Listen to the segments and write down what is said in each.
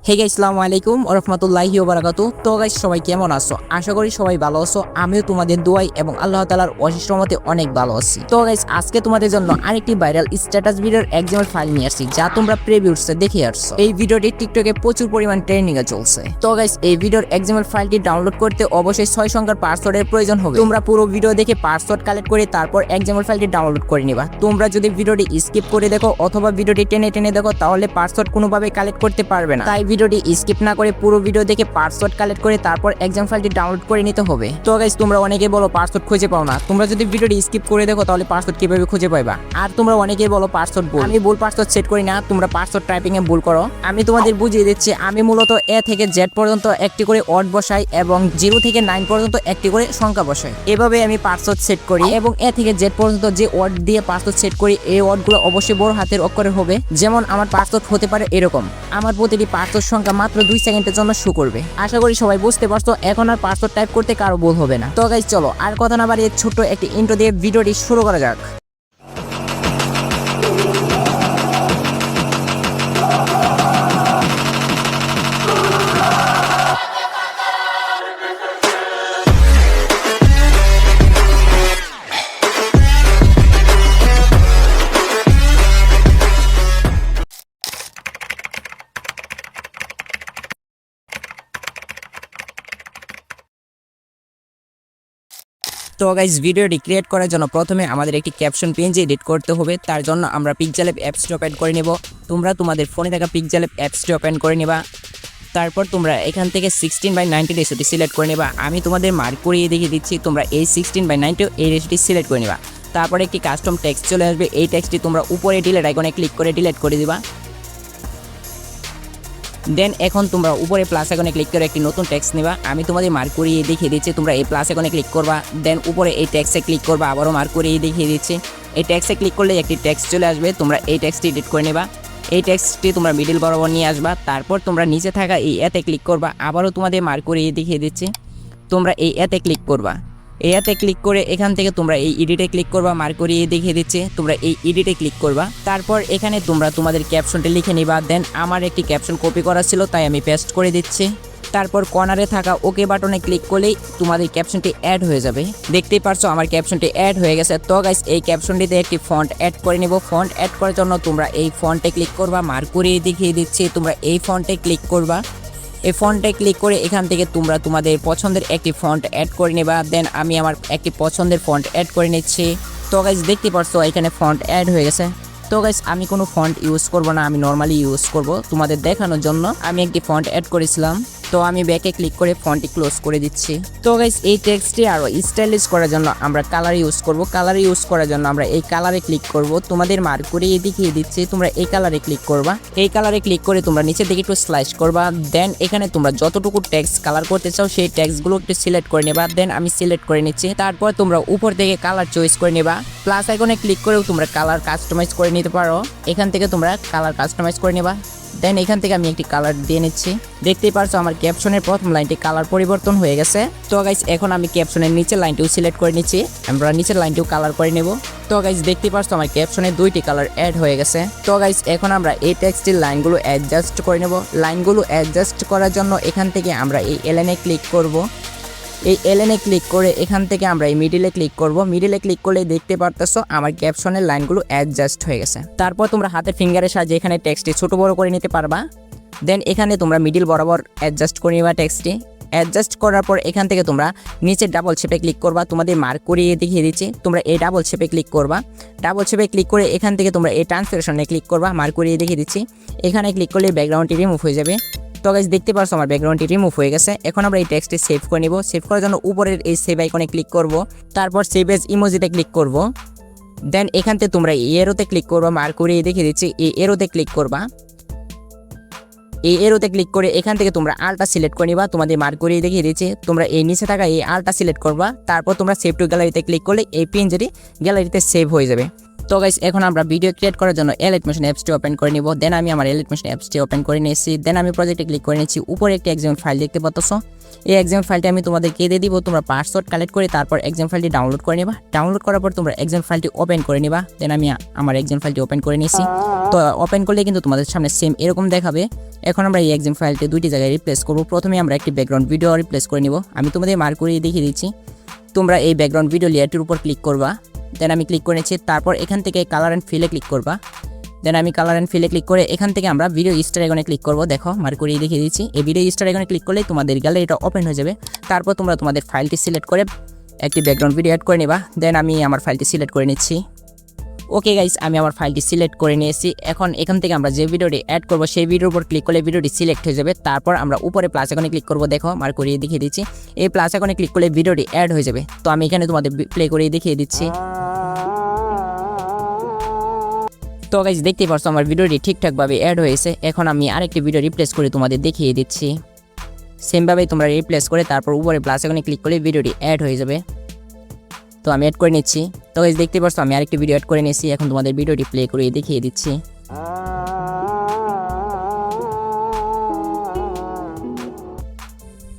Hey guys আসসালামু আলাইকুম ওয়া রাহমাতুল্লাহি ওয়া বারাকাতুহু। তো গাইস সবাই কেমন আছো? আশা করি সবাই ভালো আছো। আমিও তোমাদের দোয়াই এবং আল্লাহ তাআলার অশেষ রহমতে অনেক ভালো আছি। তো গাইস আজকে তোমাদের জন্য আরেকটি ভাইরাল স্ট্যাটাস ভিডিওর XML ফাইল নিয়ে আসছি, যা তোমরা প্রিভিউসে দেখে আসছো। এই ভিডিওটি টিকটকে প্রচুর পরিমাণ ট্রেন্ডিং এ চলছে। তো গাইস এই ভিডিওর XML ফাইলটি ডাউনলোড করতে অবশ্যই 6 সংখ্যার পাসওয়ার্ডের প্রয়োজন হবে। তোমরা পুরো ভিডিও দেখে পাসওয়ার্ড কালেক্ট করে তারপর XML ফাইলটি ডাউনলোড করে নিবা। তোমরা যদি ভিডিওটি স্কিপ করে দেখো অথবা ভিডিওটি টেনে টেনে দেখো তাহলে পাসওয়ার্ড কোনোভাবে কালেক্ট করতে পারবে না। তাই ভিডিওটি স্কিপ না করে পুরো ভিডিও দেখে পাসওয়ার্ড কালেক্ট করে তারপর XML ফাইলটি ডাউনলোড করে নিতে হবে। তো গাইস তোমরা অনেকেই বলো পাসওয়ার্ড খুঁজে পাও না। তোমরা যদি ভিডিওটি স্কিপ করে দেখো তাহলে পাসওয়ার্ড কিভাবে খুঁজে পাইবা? আর তোমরা অনেকেই বলো পাসওয়ার্ড ভুল। আমি ভুল পাসওয়ার্ড সেট করি না, তোমরা পাসওয়ার্ড টাইপিং এ ভুল করো। আমি তোমাদের বুঝিয়ে দিচ্ছি। আমি মূলত A থেকে Z পর্যন্ত একটি করে ওয়ার্ড বসাই এবং 0 থেকে 9 পর্যন্ত একটি করে সংখ্যা বসাই। এভাবে আমি পাসওয়ার্ড সেট করি এবং A থেকে Z পর্যন্ত যে ওয়ার্ড দিয়ে পাসওয়ার্ড সেট করি এই ওয়ার্ডগুলো অবশ্যই বড় হাতের অক্ষরে হবে। যেমন আমার পাসওয়ার্ড হতে পারে এরকম। আমার প্রতিটি পাসওয়ার্ড সংখ্যা মাত্র 2 সেকেন্ডের জন্য শো করবে। আশা করি সবাই বুঝতে পারছো। এখন আর পাসওয়ার্ড টাইপ করতে কারো ভুল হবে না। তো গাইস চলো আর কথা না বাড়িয়ে ছোট্ট একটি ইন্ট্রো দিয়ে ভিডিওটি শুরু করা যাক। তো গাইস ভিডিওটি ক্রিয়েট করার জন্য প্রথমে আমাদের একটি ক্যাপশন পেজ এডিট করতে হবে। তার জন্য আমরা PixelLab অ্যাপসটি ওপেন করে নেব। তোমরা তোমাদের ফোনে থাকা PixelLab অ্যাপসটি ওপেন করে নেবা। তারপর তোমরা এখান থেকে 16:90 রেশিওটি সিলেক্ট করে নেবা। আমি তোমাদের মার্ক করিয়ে দেখিয়ে দিচ্ছি। তোমরা এই 16:90 এই রেশিওটি সিলেক্ট করে নেবা। তারপর একটি কাস্টম টেক্সট চলে আসবে। এই টেক্সটটি তোমরা উপরে ডিলিট আইকনে ক্লিক করে ডিলিট করে দিবা। দেন এখন তোমরা উপরে প্লাস আইকনে ক্লিক করে একটি নতুন টেক্সট নেবা। আমি তোমাদের মার্ক করিয়ে দেখিয়ে দিচ্ছি। তোমরা এই প্লাস আইকনে ক্লিক করবা। দেন উপরে এই টেক্সটে ক্লিক করবা। আবারও মার্ক করিয়ে দেখিয়ে দিচ্ছি। এই টেক্সটে ক্লিক করলে একটি টেক্সট চলে আসবে। তোমরা এই টেক্সটটি এডিট করে নেবা। এই টেক্সটটি তোমরা মিডল বরাবর নিয়ে আসবা। তারপর তোমরা নিচে থাকা এই এতে ক্লিক করবা। আবারও তোমাদের মার্ক করিয়ে দেখিয়ে দিচ্ছি। তোমরা এই এতে ক্লিক করবা। এই এতে ক্লিক করে এখান থেকে তোমরা এই এডিটে ক্লিক করবা। মার্ক করিয়ে দেখিয়ে দিচ্ছি। তোমরা এই এডিটে ক্লিক করবা। তারপর এখানে তোমরা তোমাদের ক্যাপশনটি লিখে নিবা। দেন আমার একটি ক্যাপশন কপি করা ছিল তাই আমি পেস্ট করে দিচ্ছি। তারপর কর্নারে থাকা ওকে বাটনে ক্লিক করলেই তোমাদের ক্যাপশনটি অ্যাড হয়ে যাবে। দেখতেই পারছো আমার ক্যাপশনটি অ্যাড হয়ে গেছে। তো গাইস এই ক্যাপশনটিতে একটি ফন্ট অ্যাড করে নিব। ফন্ট অ্যাড করার জন্য তোমরা এই ফন্টে ক্লিক করবা। মার্ক করিয়ে দেখিয়ে দিচ্ছি। তোমরা এই ফন্টে ক্লিক করবা। এই ফন্টে ক্লিক করে এখান থেকে তোমরা তোমাদের পছন্দের একটি ফন্ট অ্যাড করে নেবা। দেন আমি আমার একটি পছন্দের ফন্ট অ্যাড করে নিচ্ছি। তো গাইস দেখতে পারছো এখানে ফন্ট অ্যাড হয়ে গেছে। তো গাইস আমি কোনো ফন্ট ইউজ করব না, আমি নর্মালি ইউজ করব তোমাদের দেখানোর জন্য। আমি একটি ফন্ট অ্যাড করেছিলাম। তো আমি ব্যাকে ক্লিক করে ফন্টটি ক্লোজ করে দিচ্ছি। তো গাইস এই টেক্সটটি আরো স্টাইলিশ করার জন্য আমরা কালার ইউজ করব। কালার ইউজ করার জন্য আমরা এই কালারে ক্লিক করব। তোমাদের মার্ক করে দেখিয়ে দিচ্ছি। তোমরা এই কালারে ক্লিক করবা। এই কালারে ক্লিক করে তোমরা নিচের দিকে একটু স্লাইস করবা। দেন এখানে তোমরা যতটুকু টেক্সট কালার করতে চাও সেই টেক্সটগুলো একটু সিলেক্ট করে নেবা। দেন আমি সিলেক্ট করে নিচ্ছি। তারপর তোমরা উপর থেকে কালার চয়েস করে নেবা। প্লাস আইকনে ক্লিক করেও তোমরা কালার কাস্টমাইজ করে নিতে পারো। এখান থেকে তোমরা কালার কাস্টমাইজ করে নেবা। দেন এখান থেকে আমি একটি কালার দিয়ে নিচ্ছি। দেখতেই পারছো আমার ক্যাপশনের প্রথম লাইনটি কালার পরিবর্তন হয়ে গেছে। তো গাইস এখন আমি ক্যাপশনের নিচের লাইনটিও সিলেক্ট করে নিচ্ছি। আমরা নিচের লাইনটিও কালার করে নেব। তো গাইস দেখতেই পারছো আমার ক্যাপশনের 2টি কালার অ্যাড হয়ে গেছে। তো গাইস এখন আমরা এই টেক্সটের লাইনগুলো অ্যাডজাস্ট করে নেব। লাইনগুলো অ্যাডজাস্ট করার জন্য এখান থেকে আমরা এই এলএনে ক্লিক করব। এই এলএনে ক্লিক করে এখান থেকে আমরা এই মিডিলে ক্লিক করব। মিডিলে ক্লিক করলে দেখতে পারতেছো আমার ক্যাপশনের লাইনগুলো অ্যাডজাস্ট হয়ে গেছে। তারপর তোমরা হাতের ফিঙ্গারের সাহায্যে এখানে টেক্সটটি ছোট বড় করে নিতে পারবা। দেন এখানে তোমরা মিডিল বরাবর অ্যাডজাস্ট করে নিবা টেক্সটটি। অ্যাডজাস্ট করার পর এখান থেকে তোমরা নিচে ডাবল শেপে ক্লিক করবা। তোমাদের মার্ক করিয়ে দেখিয়ে দিচ্ছি। তোমরা এই ডাবল শেপে ক্লিক করবা। ডাবল শেপে ক্লিক করে এখান থেকে তোমরা এই ট্রান্সলেশনে ক্লিক করবা। মার্ক করিয়ে দেখিয়ে দিচ্ছি। এখানে ক্লিক করলে ব্যাকগ্রাউন্ডটি রিমুভ হয়ে যাবে। তো গাইস দেখতে পারছো আমার ব্যাকগ্রাউন্ডটি রিমুভ হয়ে গেছে। এখন আমরা এই টেক্সটটি সেভ করে নিব। সেভ করার জন্য উপরের এই সেভ আইকনে ক্লিক করব। তারপর সেভ এজ ইমোজিতে ক্লিক করব। দেন এখান থেকে তোমরা এই এরোতে ক্লিক করবা। মার্ক করিয়ে দেখিয়ে দিচ্ছি। এই এরোতে ক্লিক করবা। এই এরোতে ক্লিক করে এখান থেকে তোমরা আলটা সিলেক্ট করে নিবা। তোমাদের মার্ক করিয়ে দেখিয়ে দিচ্ছি। তোমরা এই নিচে থাকা এই আলটা সিলেক্ট করবা। তারপর তোমরা সেভ টু গ্যালারিতে ক্লিক করলে এই পিএনজিটি গ্যালারিতে সেভ হয়ে যাবে। তো গাইস এখন আমরা ভিডিও ক্রিয়েট করার জন্য Alight Motion অ্যাপসটি ওপেন করে নিব। দেন আমি আমার Alight Motion অ্যাপসটি ওপেন করে নিয়েছি। দেন আমি প্রজেক্টে ক্লিক করে নিচ্ছি। উপরে একটি XML ফাইল দেখতে পাচ্ছো। এই XML ফাইলটি আমি তোমাদেরকে দিয়ে দিব। তোমরা পাসওয়ার্ড কালেক্ট করে তারপর XML ফাইলটি ডাউনলোড করে নিবা। ডাউনলোড করার পর তোমরা XML ফাইলটি ওপেন করে নিবা। দেন আমি আমার XML ফাইলটি ওপেন করে নিয়েছি। তো ওপেন করলে কিন্তু তোমাদের সামনে সেম এরকম দেখাবে। এখন আমরা এই XML ফাইলটি দুইটি জায়গায় রিপ্লেস করব। প্রথমে আমরা একটি ব্যাকগ্রাউন্ড ভিডিও রিপ্লেস করে নিব। আমি তোমাদের মার্ক করে দেখিয়ে দিচ্ছি। তোমরা এই ব্যাকগ্রাউন্ড ভিডিও লেয়ারটির উপর ক্লিক করবা। দেন আমি ক্লিক করে নিচ্ছি। তারপর এখান থেকে কালার অ্যান্ড ফিলে ক্লিক করবা। দেন আমি কালার অ্যান্ড ফিলে ক্লিক করে এখান থেকে আমরা ভিডিও স্টার আইকনে ক্লিক করব। দেখো মার্ক করে দেখিয়ে দিচ্ছি। এই ভিডিও স্টার আইকনে ক্লিক করলে তোমাদের গ্যালারিটা ওপেন হয়ে যাবে। তারপর তোমরা তোমাদের ফাইলটি সিলেক্ট করে একটি ব্যাকগ্রাউন্ড ভিডিও অ্যাড করে নিবা। দেন আমি আমার ফাইলটি সিলেক্ট করে নিচ্ছি। ওকে গাইস, আমি আমার ফাইলটি সিলেক্ট করে নিয়েছি। এখন এখান থেকে আমরা যে ভিডিওটি অ্যাড করব সেই ভিডিওর উপর ক্লিক করলে ভিডিওটি সিলেক্ট হয়ে যাবে। তারপর আমরা উপরে প্লাস আইকনে ক্লিক করব। দেখো মার্ক করে দেখিয়ে দিচ্ছি। এই প্লাস আইকনে ক্লিক করলে ভিডিওটি অ্যাড হয়ে যাবে। তো আমি এখানে তোমাদের প্লে করে দেখিয়ে দিচ্ছি। তো গাইস দেখতেই পাচ্ছ আমার ভিডিওটি ঠিকঠাকভাবে অ্যাড হয়েছে। এখন আমি আরেকটি ভিডিও রিপ্লেস করে তোমাদের দেখিয়ে দিচ্ছি। সেমভাবেই তোমরা রিপ্লেস করে তারপর উপরে প্লাস আইকনে ক্লিক করলে ভিডিওটি অ্যাড হয়ে যাবে। তো আমি অ্যাড করে নিচ্ছি। তো গাইস দেখতে পাচ্ছ আমি আরেকটি ভিডিও অ্যাড করে নিয়েছি। এখন তোমাদের ভিডিওটি প্লে করে দেখিয়ে দিচ্ছি।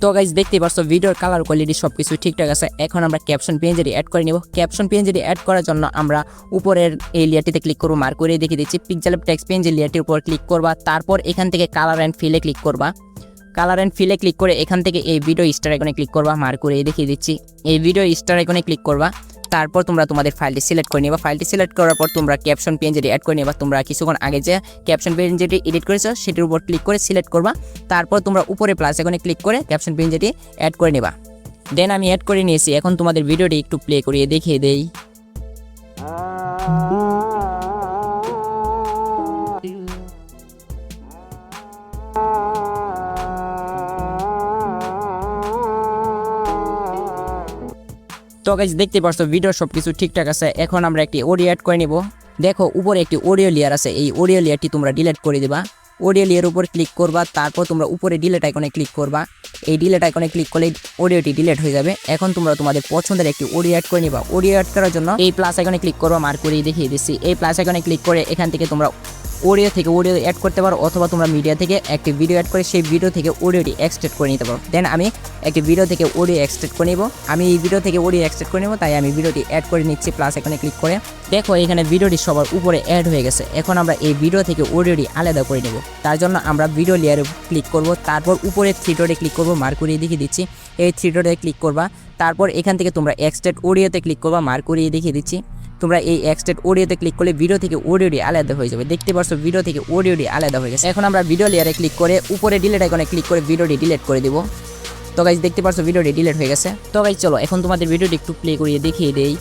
তো গাইস দেখতে পাচ্ছ ভিডিওর কালার কোয়ালিটি সবকিছু ঠিকঠাক আছে। এখন আমরা ক্যাপশন পেজটি অ্যাড করে নিব। ক্যাপশন পেজটি অ্যাড করার জন্য আমরা উপরের এই লেয়ারটিতে ক্লিক করব। মার্ক করে দেখিয়ে দিচ্ছি। পিক্সেলল্যাব টেক্সট পেজ লেয়ারটির উপর ক্লিক করবা। তারপর এখান থেকে কালার অ্যান্ড ফিলে ক্লিক করবা। কালার অ্যান্ড ফিলে ক্লিক করে এখান থেকে এই ভিডিও স্টার আইকনে ক্লিক করবা। মার্ক করে দেখিয়ে দিচ্ছি। এই ভিডিও স্টার আইকনে ক্লিক করবা। তারপর তোমরা তোমাদের ফাইলটি সিলেক্ট করে নিবা। ফাইলটি সিলেক্ট করার পর তোমরা ক্যাপশন পেজটি অ্যাড করে নিবা। তোমরা কিছুক্ষণ আগে যে ক্যাপশন পেজটি এডিট করেছো সেটির উপর ক্লিক করে সিলেক্ট করবা। তারপর তোমরা উপরে প্লাস আইকনে ক্লিক করে ক্যাপশন পেজটি অ্যাড করে নিবা। দেন আমি অ্যাড করে নিয়েছি। এখন তোমাদের ভিডিওটি একটু প্লে করিয়ে দেখিয়ে দেই। তো গাইস দেখতে পাচ্ছ ভিডিও সবকিছু ঠিকঠাক আছে। এখন আমরা একটি অডিও অ্যাড করে নিব। দেখো উপরে একটি অডিও লেয়ার আছে। এই অডিও লেয়ারটি তোমরা ডিলিট করে দিবা। অডিও লেয়ার উপর ক্লিক করবা। তারপর তোমরা উপরে ডিলিট আইকনে ক্লিক করবা। এই ডিলিট আইকনে ক্লিক করলে অডিওটি ডিলিট হয়ে যাবে। এখন তোমরা তোমাদের পছন্দের একটি অডিও অ্যাড করে নিবা। অডিও অ্যাড করার জন্য এই প্লাস আইকনে ক্লিক করবা। মার্ক করে দেখিয়ে দিচ্ছি। এই প্লাস আইকনে ক্লিক করে এখান থেকে তোমরা অডিও থেকে অডিও অ্যাড করতে পারো, অথবা তোমরা মিডিয়া থেকে একটি ভিডিও অ্যাড করে সেই ভিডিও থেকে অডিওটি এক্সট্রাক্ট করে নিতে পারো। দেন আমি একটি ভিডিও থেকে অডিও এক্সট্রাক্ট করে নিব। আমি এই ভিডিও থেকে অডিও এক্সট্রাক্ট করে নিব, তাই আমি ভিডিওটি অ্যাড করে নিচ্ছি প্লাস এখানে ক্লিক করে। দেখো এখানে ভিডিওটি সবার উপরে অ্যাড হয়ে গেছে। এখন আমরা এই ভিডিও থেকে অডিওটি আলাদা করে নেব। তার জন্য আমরা ভিডিও লেয়ারে ক্লিক করব। তারপর উপরে থ্রি ডটে ক্লিক করব। মার্ক করে দেখিয়ে দিচ্ছি। এই থ্রি ডটে ক্লিক করবা। তারপর এখান থেকে তোমরা এক্সট্রাক্ট অডিওতে ক্লিক করবা। মার্ক করে দেখিয়ে দিচ্ছি। তোমরা এই এক্সট্রাক্ট অডিওতে ক্লিক করলে ভিডিও থেকে অডিওটি আলাদা হয়ে যাবে। দেখতে পাচ্ছ ভিডিও থেকে অডিওটি আলাদা হয়ে গেছে। এখন আমরা ভিডিও লেয়ারে ক্লিক করে উপরে ডিলিট আইকনে ক্লিক করে ভিডিওটি ডিলিট করে দিব। তো গাইস দেখতে পাচ্ছ ভিডিওটি ডিলিট হয়ে গেছে। তো গাইস চলো এখন তোমাদের ভিডিওটি একটু প্লে করিয়ে দেখিয়ে দেই।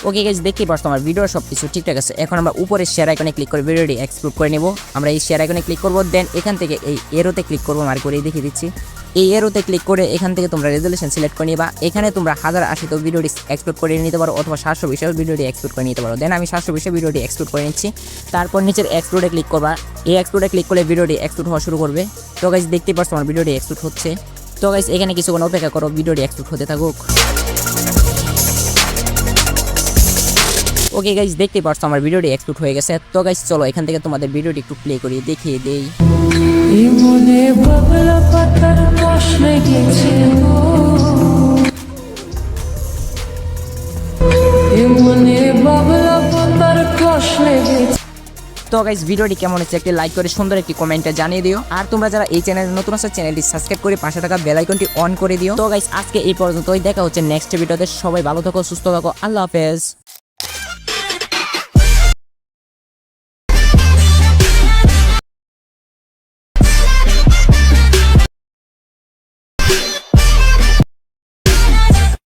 ওকে গাইস দেখতে পাচ্ছ আমার ভিডিও সবকিছু ঠিকঠাক আছে। এখন আমরা উপরে শেয়ার আইকনে ক্লিক করে ভিডিওটি এক্সপোর্ট করে নেব। আমরা এই শেয়ার আইকনে ক্লিক করব। দেন এখান থেকে এই এরোতে ক্লিক করব। মার্ক করে দেখিয়ে দিচ্ছি। এই এরোতে ক্লিক করে এখান থেকে তোমরা রেজুলেশন সিলেক্ট করে নিবা। এখানে তোমরা 1080 তো ভিডিওটি এক্সপোর্ট করে নিতে পারো, অথবা 720 ভিডিওটি এক্সপোর্ট করে নিতে পারো। দেন আমি 720 ভিডিওটি এক্সপোর্ট করে নিচ্ছি। তারপর নিচের এক্সপোর্টে ক্লিক করবা। এই এক্সপোর্টে ক্লিক করলে ভিডিওটি এক্সপোর্ট হওয়া শুরু করবে। তো গাইস দেখতে পাচ্ছ আমার ভিডিওটি এক্সপোর্ট হচ্ছে। তো গাইস এখানে কিছুক্ষণ অপেক্ষা করো, ভিডিওটি এক্সপোর্ট হতে থাকুক। ওকে গাইস দেখতে পাচ্ছ আমার ভিডিওটি এক্সপোর্ট হয়ে গেছে। তো গাইস চলো এখান থেকে তোমাদের ভিডিওটি একটু প্লে করিয়ে দেখিয়ে দেই। তো গাইস ভিডিওটি কেমন হচ্ছে একটি লাইক করে সুন্দর একটি কমেন্টে জানিয়ে দিও। আর তোমরা যারা এই চ্যানেলে নতুন আছো চ্যানেলটি সাবস্ক্রাইব করে পাশে থাকা বেল আইকনটি অন করে দিও। তো গাইস আজকে এই পর্যন্তই, দেখা হচ্ছে নেক্সট ভিডিওতে। সবাই ভালো থাকো, সুস্থ থাকো, আল্লাহ হাফেজ।